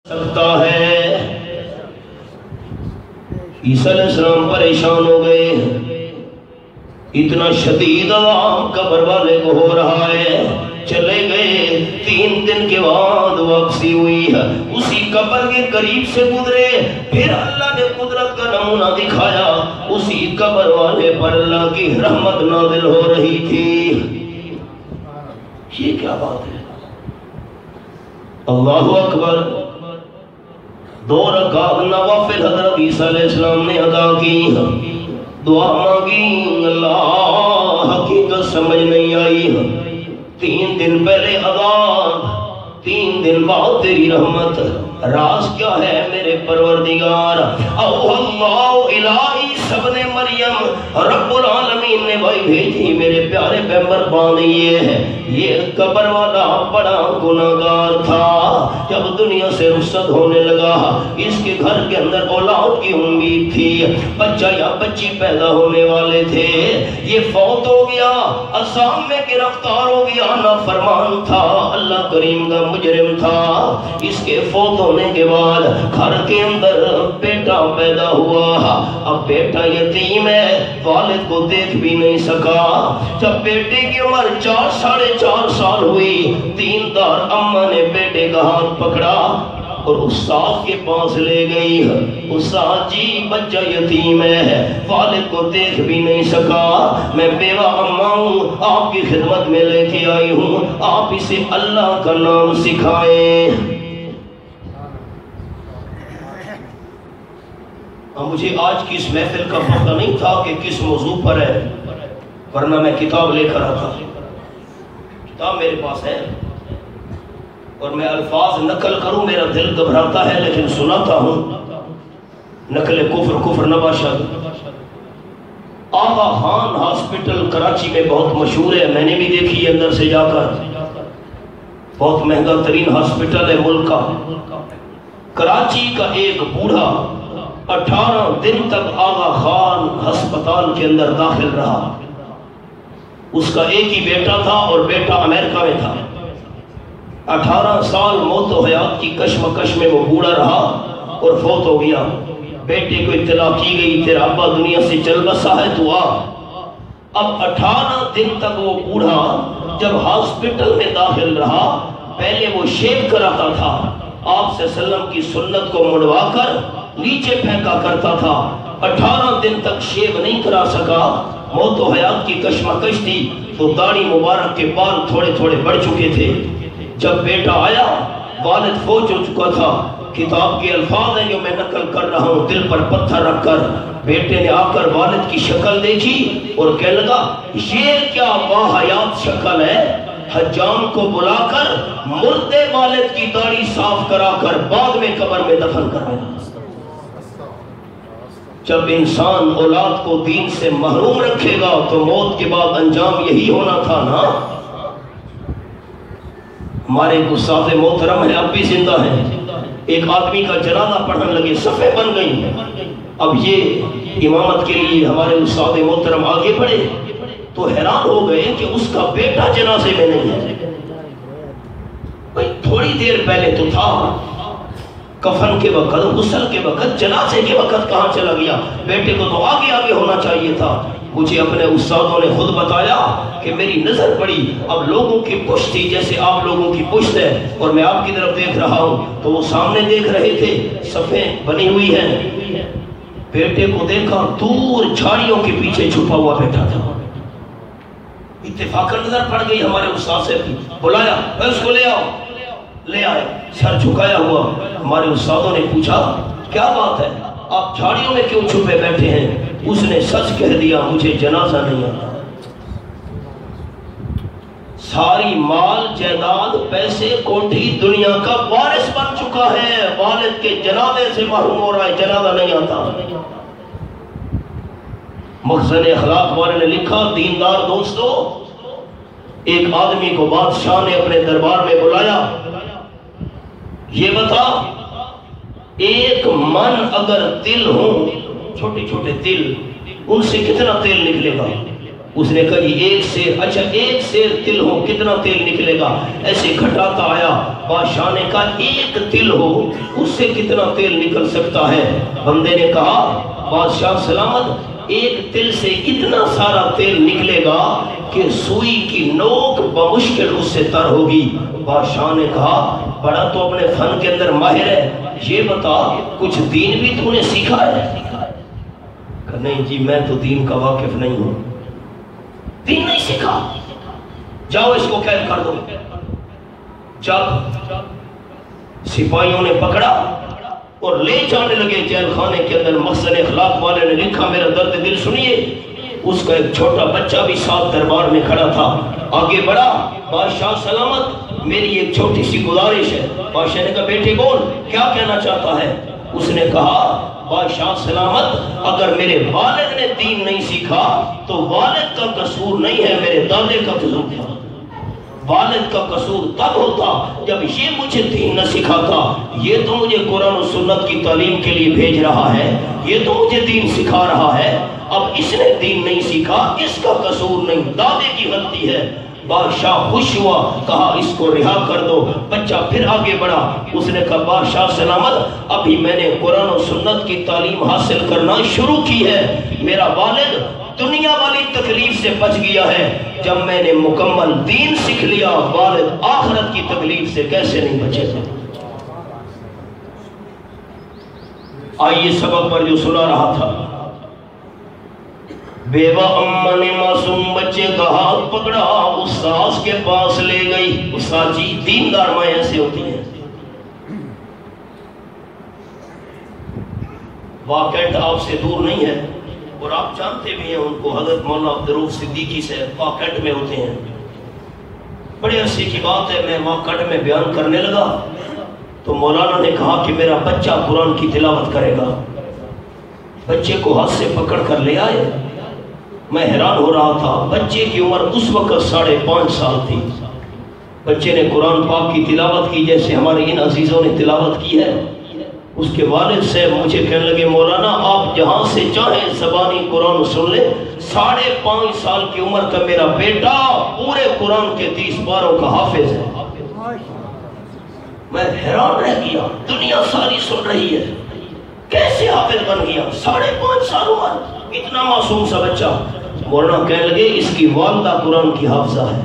سکتا ہے۔ عیسیٰ علیہ السلام پریشان ہو گئے، اتنا شدید عذاب قبر والے کو ہو رہا ہے، چلے گئے۔ 3 دن کے بعد واپسی ہوئی، اسی قبر کے قریب سے گزرے، پھر اللہ نے قدرت کا نمونہ دکھایا، اسی قبر والے پر اللہ کی رحمت نازل ہو رہی تھی۔ یہ کیا بات ہے؟ اللہ اکبر۔ 2 رکعت نوافل حضرت عیسیٰ علیہ السلام نے ادا کی، دعا مانگی، اللہ حقیقت سمجھ نہیں آئی۔ 3 دن پہلے عذاب، 3 دن بعد تیری رحمت، راز کیا ہے میرے پروردگار؟ اوحی اللہ الی عیسی ابن مریم، رب العالمین نے بھائی بھیجی میرے پیارے پیغمبر یہ قبر والا بڑا گناہگار تھا، جب دنیا سے رخصت ہونے لگا اس کے گھر کے اندر اولاد کی امید تھی، بچہ یا بچی پیدا ہونے والے تھے، یہ فوت ہو گیا، عذاب میں گرفتار ہو گیا، نافرمان تھا، اللہ کریم کا مجرم تھا۔ اس کے فوت ہونے کے بعد گھر کے اندر بیٹا پیدا ہوا، اب بیٹا یتیم ہے، والد کو دیکھ بھی نہیں سکا۔ جب بیٹے کی عمر 4 ساڑھے 4 سال ہوئی، دیندار اماں نے بیٹے کا ہاتھ پکڑا اور استاد کے پاس لے گئی۔ استاد جی بچہ یتیم ہے، والد کو دیکھ بھی نہیں سکا، میں بیوہ اماں ہوں، آپ کی خدمت میں لے کے آئی ہوں، آپ اسے اللہ کا نام سکھائیں۔ مجھے آج کی اس محفل کا پتہ نہیں تھا کہ کس موضوع پر ہے، ورنہ میں کتاب لے کر آتا۔ کتاب میرے پاس ہے اور میں الفاظ نقل کروں میرا دل گھبراتا ہے، لیکن سناتا ہوں۔ نقل کفر نہ باشد۔ آغا خان ہاسپٹل کراچی میں بہت مشہور ہے، میں نے بھی دیکھی ہے اندر سے جا کر، بہت مہنگا ترین ہاسپٹل ہے ملک کا۔ کراچی کا ایک بوڑھا 18 دن تک آغا خان ہسپتال کے اندر داخل رہا۔ اس کا ایک ہی بیٹا تھا اور بیٹا امریکہ میں تھا۔ 18 سال موت و حیات کی کشمکش میں وہ بوڑھا رہا اور فوت ہو گیا۔ بیٹے کو اطلاع کی گئی تیرا ابا دنیا سے چل بسا ہے تو آ۔ اب 18 دن تک وہ بوڑھا جب ہاسپٹل میں داخل رہا، پہلے وہ شیو کراتا تھا، آپ صلی اللہ علیہ وسلم کی سنت کو مڑوا کر نیچے پھینکا کرتا تھا۔ 18 دن تک شیو نہیں کرا سکا، موت و حیات کی کشمکش تھی، تو داڑھی مبارک کے بال تھوڑے تھوڑے بڑھ چکے تھے۔ جب بیٹا آیا، والد فوت ہو چکا تھا۔ کتاب کے الفاظ ہیں جو میں نقل کر رہا ہوں، دل پر پتھر رکھ کر۔ بیٹے نے آ کر والد کی شکل دیکھی اور کہنے لگا یہ کیا باحیات شکل ہے؟ حجام کو بلا کر مردے والد کی داڑھی صاف کرا کر بعد میں قبر میں دفن کروایا۔ جب انسان اولاد کو دین سے محروم رکھے گا تو موت کے بعد انجام یہی ہونا تھا نا۔ ہمارے ایک استاد محترم ہے، اب بھی زندہ ہیں، ایک آدمی کا جنازہ پڑھنے لگے، صفیں بن گئی۔ اب یہ امامت کے لیے ہمارے استاد محترم آگے بڑھے تو حیران ہو گئے کہ اس کا بیٹا جنازے میں نہیں ہے۔ بھئی تھوڑی دیر پہلے تو تھا، کفن کے وقت، غسل کے وقت، جنازے کے وقت کہاں چلا گیا؟ بیٹے کو تو آگے آگے ہونا چاہیے تھا۔ مجھے اپنے استادوں نے خود بتایا کہ میری نظر پڑی، اب لوگوں کی پشت تھی جیسے آپ لوگوں کی پشت ہے، اور میں آپ کی طرف دیکھ رہا ہوں، تو وہ سامنے دیکھ رہے تھے، صفیں بنی ہوئی ہیں۔ بیٹے کو دیکھا، دور جھاڑیوں کے پیچھے چھپا ہوا بیٹھا تھا۔ اتفاقاً نظر پڑ گئی ہمارے استاد سے، بلایا، اس کو لے آؤ، لے آئے، سر جھکایا ہوا۔ ہمارے استادوں نے پوچھا کیا بات ہے، آپ جھاڑیوں میں کیوں چھپے بیٹھے ہیں؟ اس نے سچ کہہ دیا، مجھے جنازہ نہیں آتا۔ ساری مال جائیداد پیسے کوٹھی دنیا کا وارث بن چکا ہے، والد کے جنازے سے محروم ہو رہا ہے، جنازہ نہیں آتا۔ مخزن اخلاق والے نے لکھا، دیندار دوستو، ایک آدمی کو بادشاہ نے اپنے دربار میں بلایا، یہ بتا 1 من اگر تل ہوں، چھوٹے چھوٹے تل، ان سے کتنا تیل نکلے گا؟ اس نے کہا جی ایک سیر، اچھا ایک سیر تل ہو کتنا تیل نکلے گا؟ ایسے گھٹاتا آیا، بادشاہ نے کہا ایک تل ہو اس سے کتنا تیل نکل سکتا ہے؟ بندے نے کہا بادشاہ سلامت ایک تل سے اتنا سارا تیل نکلے گا کہ سوئی کی نوک بمشکل اس سے تر ہوگی۔ بادشاہ نے کہا بڑا تو اپنے فن کے اندر ماہر ہے، یہ بتا کچھ دین بھی تو نے سیکھا ہے؟ کہ نہیں جی میں تو دین کا واقف نہیں ہوں، دین نہیں سیکھا۔ جاؤ اس کو قید کر دو۔ جب سپاہیوں نے پکڑا اور لے جانے لگے جیل خانے کے اندر، محسن اخلاق والے نے لکھا میرا درد دل سنیے، اس کا ایک چھوٹا بچہ بھی ساتھ دربار میں کھڑا تھا، آگے بڑھا، بادشاہ سلامت میری ایک چھوٹی سی گزارش ہے۔ بادشاہ نے کہا بیٹے بول کیا کہنا چاہتا ہے؟ اس نے کہا بادشاہ سلامت اگر میرے والد نے دین نہیں سیکھا تو والد کا قصور نہیں ہے، میرے دادے کا قصور تھا۔ والد کا قصور تب ہوتا جب یہ مجھے دین نہ سکھاتا، یہ تو مجھے قرآن و سنت کی تعلیم کے لیے بھیج رہا ہے، یہ تو مجھے دین سکھا رہا ہے، اب اس نے دین نہیں سیکھا، اس کا قصور نہیں، دادے کی غلطی ہے۔ بادشاہ خوش ہوا، کہا اس کو رہا کر دو۔ بچہ پھر آگے بڑھا، اس نے کہا بادشاہ سلامت ابھی میں نے قرآن و سنت کی تعلیم حاصل کرنا شروع کی ہے، میرا والد دنیا والی تکلیف سے بچ گیا ہے، جب میں نے مکمل دین سیکھ لیا والد آخرت کی تکلیف سے کیسے نہیں بچے گا؟ آئیے سبق پر جو سنا رہا تھا، بیوہ اماں نے معصوم بچے کا ہاتھ پکڑا، استاذ کے پاس لے گئی۔ استاذ جی دیندار مائیں ایسے ہوتی ہیں، واقعات آپ سے دور نہیں ہے اور آپ جانتے بھی ہیں ان کو، حضرت مولانا عبدالرؤف صدیقی سے واقعات میں ہوتے ہیں۔ بڑے عرصے کی بات ہے، میں واقعات میں بیان کرنے لگا تو مولانا نے کہا کہ میرا بچہ قرآن کی تلاوت کرے گا۔ بچے کو ہاتھ سے پکڑ کر لے آئے، میں حیران ہو رہا تھا، بچے کی عمر اس وقت 5.5 سال تھی۔ بچے نے قرآن پاک کی تلاوت کی جیسے ہمارے ان عزیزوں نے تلاوت کی ہے۔ اس کے والد سے مجھے کہنے لگے مولانا آپ جہاں سے چاہیں زبانی قرآن سن لیں، 5.5 سال کی عمر کا میرا بیٹا پورے قرآن کے 30 پاروں کا حافظ ہے۔ میں حیران رہ گیا، دنیا ساری سن رہی ہے، کیسے حافظ بن گیا؟ 5.5 سال عمر، اتنا معصوم سا بچہ۔ مولانا کہنے لگے اس کی والدہ قرآن کی حافظہ ہے۔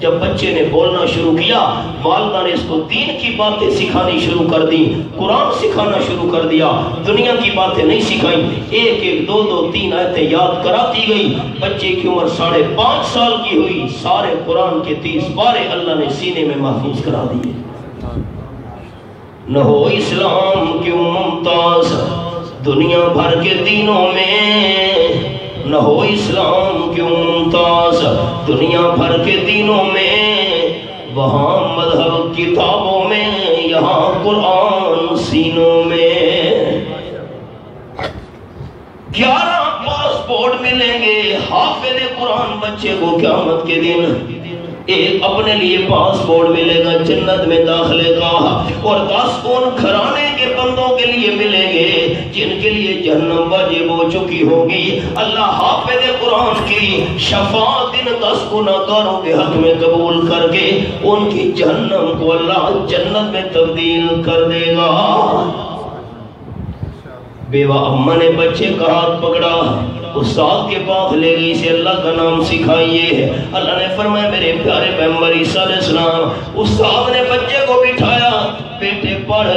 جب بچے نے بولنا شروع کیا، والدہ نے اس کو دین کی باتیں سکھانی شروع کر دی، قرآن سکھانا شروع کر دیا، دنیا کی باتیں نہیں سکھائیں، 1 2 2 3 آیتیں یاد کراتی گئی۔ بچے کی عمر 5.5 سال کی ہوئی، سارے قرآن کے 30 پارے اللہ نے سینے میں محفوظ کرا دیے۔ نہ ہو اسلام کیوں ممتاز دنیا بھر کے دینوں میں، نہ ہو اسلام کیوں ممتاز دنیا بھر کے دینوں میں، وہاں مذہب کتابوں میں یہاں قرآن سینوں میں۔ 11 پاسپورٹ ملیں گے حافظ قرآن بچے کو قیامت کے دن، ایک اپنے لیے پاسپورٹ ملے گا جنت میں داخلے کا، اور 10 ان گھرانے کے بندوں کے لیے ملیں گے جن کے لیے جہنم واجب ہو چکی ہوگی۔ اللہ حافظ قرآن کی شفاعت ان 10 گناہگاروں کے حق میں قبول کر کے ان کی جہنم کو اللہ جنت میں تبدیل کر دے گا۔ بیوہ اماں نے بچے کا ہاتھ پکڑا، استاد کے پاس لے گئی، اسے اللہ کا نام سکھائیے۔ اللہ نے فرمایا میرے پیارے پیغمبر عیسیٰ علیہ السلام، استاد نے بچے کو بٹھایا، بیٹے پڑھ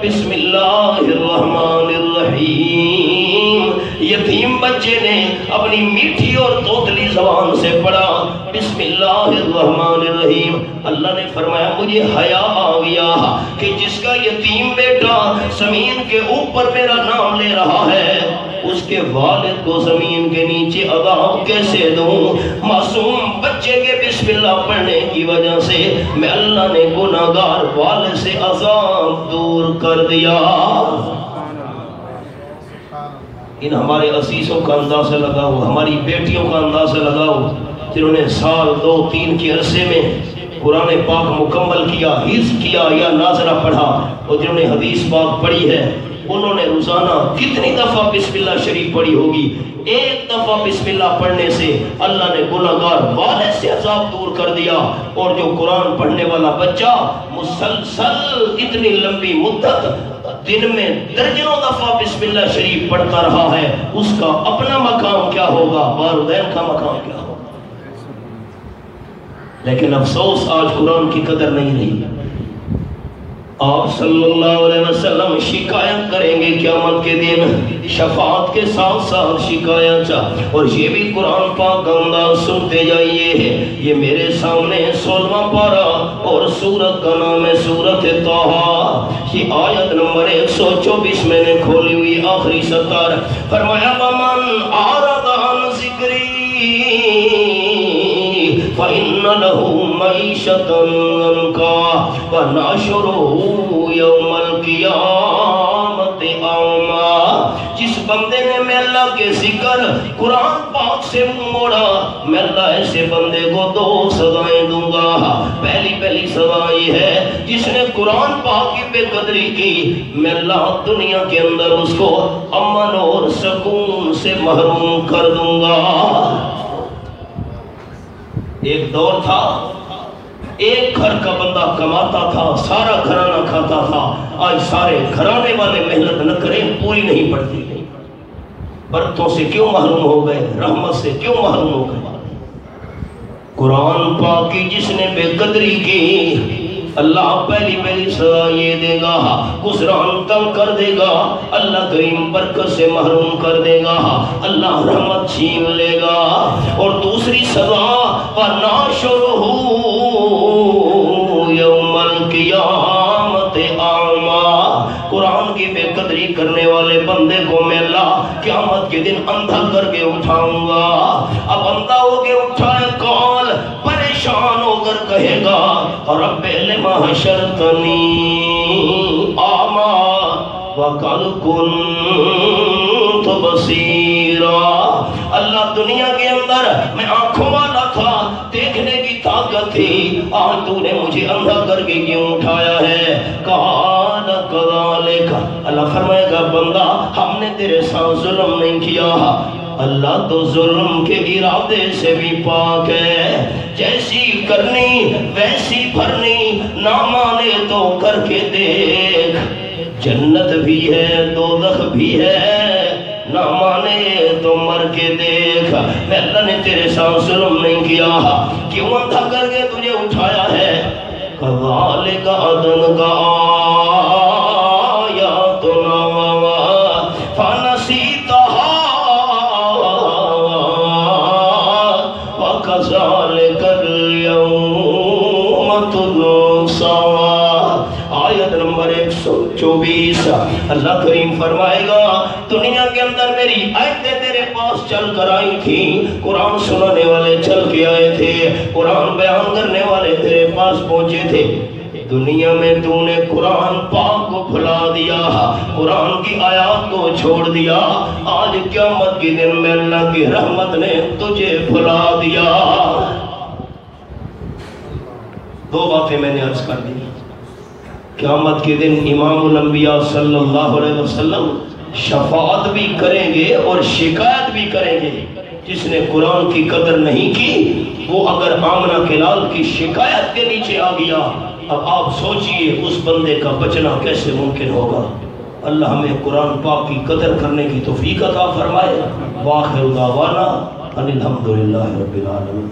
بسم اللہ الرحمن الرحیم۔ یتیم بچے نے اپنی میٹھی اور توتلی زبان سے پڑھا بسم اللہ الرحمن الرحیم۔ اللہ نے فرمایا مجھے حیا آ گیا کہ جس کا یتیم بیٹا زمین کے اوپر میرا نام لے رہا ہے، اس کے والد کو زمین کے نیچے عذاب کیسے دوں؟ معصوم بچے کے بسم اللہ پڑھنے کی وجہ سے میں اللہ نے گناہگار والد سے عذاب دور کر دیا۔ ان ہمارے عزیزوں کا اندازہ لگاؤ، ہماری بیٹیوں کا اندازہ لگاؤ جنہوں نے 1 2 3 کے عرصے میں قرآن پاک مکمل کیا، حفظ کیا یا ناظرہ پڑھا، اور جنہوں نے حدیث پاک پڑھی ہے، انہوں نے روزانہ کتنی دفعہ بسم اللہ شریف پڑھی ہوگی؟ ایک دفعہ بسم اللہ پڑھنے سے اللہ نے گناہگار والے سے عذاب دور کر دیا، اور جو قرآن پڑھنے والا بچہ مسلسل اتنی لمبی مدت دن میں درجنوں دفعہ بسم اللہ شریف پڑھتا رہا ہے، اس کا اپنا مقام کیا ہوگا، والدین کا مقام کیا ہوگا۔ لیکن افسوس آج قرآن کی قدر نہیں رہی۔ آپ صلی اللہ علیہ وسلم شکایت کریں گے قیامت کے دن، شفاعت کے ساتھ ساتھ شکایت، اور یہ بھی قرآن پاک انداز سنتے جائیے۔ یہ میرے سامنے 16واں پارہ اور سورت کا نام ہے سورت طٰہٰ، یہ آیت نمبر 124 میں نے کھولی ہوئی آخری سطر۔ فرمایا وَمَنْ أَعْرَضَ عَنْ ذِكْرِي فَإِنَّ لَهُ مَعِيشَةً ضَنكًا وَنَحْشُرُهُ يَوْمَ الْقِيَامَةِ أَعْمَىٰ۔ جس بندے نے میں اللہ کے ذکر قرآن پاک سے منہ موڑا، میں اللہ ایسے بندے کو 2 سزائیں دوں گا۔ پہلی سزا یہ ہے، جس نے قرآن پاک کی بے قدری کی، میں اللہ دنیا کے اندر اس کو امن اور سکون سے محروم کر دوں گا۔ ایک دور تھا، ایک گھر کا بندہ کماتا تھا، سارا گھرانہ کھاتا تھا۔ آج سارے گھرانے والے محنت نہ کریں، پوری نہیں پڑتی، برکتوں سے کیوں محروم ہو گئے، رحمت سے کیوں محروم ہو گئے۔ قرآن پاک کی جس نے بے قدری کی، اللہ پہلی سزا یہ دے گا، گزران تنگ کر دے گا، اللہ کریم برکت سے محروم کر دے گا، اللہ رحمت چھین لے گا۔ اور دوسری سزا وَنَحْشُرُهُ يَوْمَ الْقِيَامَةِ أَعْمَىٰ۔ قرآن کی بے قدری کرنے والے بندے کو میں اللہ قیامت کے دن اندھا کر کے اٹھاؤں گا۔ اب اندھا ہو کے اٹھائے کون؟ پریشان ہو کر کہے گا رب لما حشرتنی اعمیٰ وقد كنت بصیرا۔ اللہ دنیا کے اندر میں آنکھوں والا تھا، دیکھنے کی طاقت تھی، آج تو نے مجھے اندھا کر کے کیوں اٹھایا ہے؟ قال كذلك، اللہ فرمائے گا بندہ ہم نے تیرے ساتھ ظلم نہیں کیا، اللہ تو ظلم کے ارادے سے بھی پاک ہے، جیسی کرنی ویسی بھرنی، نہ مانے تو کر کے دیکھ، جنت بھی ہے دوزخ بھی ہے، نہ مانے تو مر کے دیکھ۔ میں اللہ نے تیرے ساتھ ظلم نہیں کیا، کیوں اندھا کر کے تجھے اٹھایا ہے؟ کذالک ادنک آیاتنا فنسیتہا وکذالک اليوم تنسیٰ۔ آیت نمبر 124 اللہ کریم فرمائے گا دنیا کے اندر میری آیتیں تیرے پاس چل کر آئی تھی، قرآن سنانے والے چل کے آئے تھے، قرآن بیان کرنے والے تیرے پاس پہنچے تھے، دنیا میں تو نے قرآن پاک کو بھلا دیا، قرآن کی آیات کو چھوڑ دیا، آج قیامت کے دن میں اللہ کی رحمت نے تجھے بھلا دیا۔ 2 باتیں میں نے عرض کر دی۔ قیامت کے دن امام الانبیاء صلی اللہ علیہ وسلم شفاعت بھی کریں گے اور شکایت بھی کریں گے۔ جس نے قرآن کی قدر نہیں کی، وہ اگر آمنہ کے لال کی شکایت کے نیچے آ گیا، اب آپ سوچئے اس بندے کا بچنا کیسے ممکن ہوگا۔ اللہ ہمیں قرآن پاک کی قدر کرنے کی توفیق عطا فرمائے۔ وآخر دعوانا ان الحمدللہ رب العالمین۔